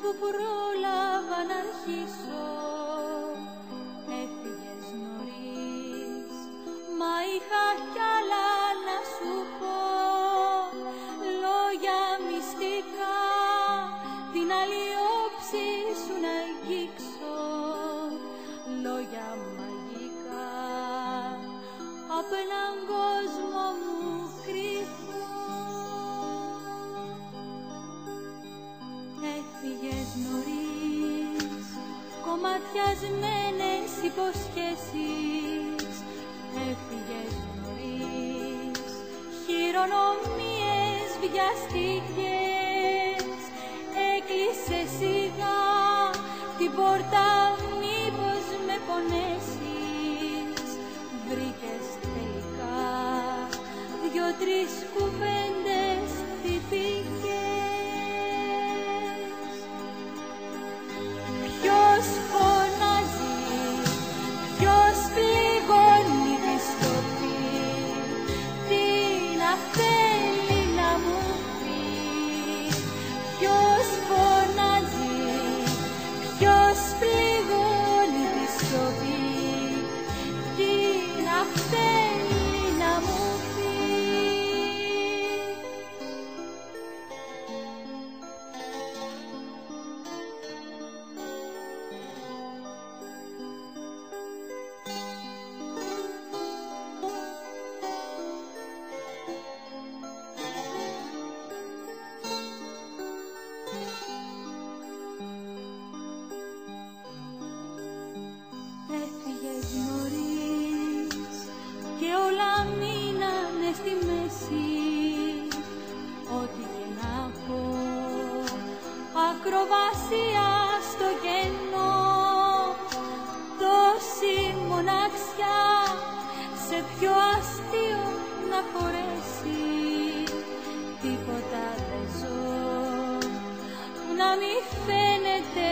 που πρόλαβα να αρχίσω. Έφυγες νωρίς, μα είχα κι άλλα να σου πω. Λόγια μυστικά, την άλλη όψη σου να αγγίξω. Λόγια μαγικά, απ' έναν κόσμο μου κρυφό. Έφυγες νωρίς, κομματιασμένες υποσχέσεις. Έφυγες νωρίς, χειρονομίες βιαστικές. Έκλεισε σιγά την πόρτα, μήπως με πονέσεις. Βρήκες τελικά δυο-τρεις κουβέντες τυπικές. Ποιος φωνάζει, ποιος πληγώνει τη σιωπή. Τι να θέλει να μου πει. Ποιος φωνάζει, ποιος πληγώνει τη σιωπή. Τι να θέλει να μου πει. Έφυγες νωρίς και όλα μείνανε στη μέση. Ό,τι και να πω, ακροβασία στο κενό. Τόση μοναξιά σε πιο αστείο να χωρέσει. Τίποτα δεν ζω που να μη φαίνεται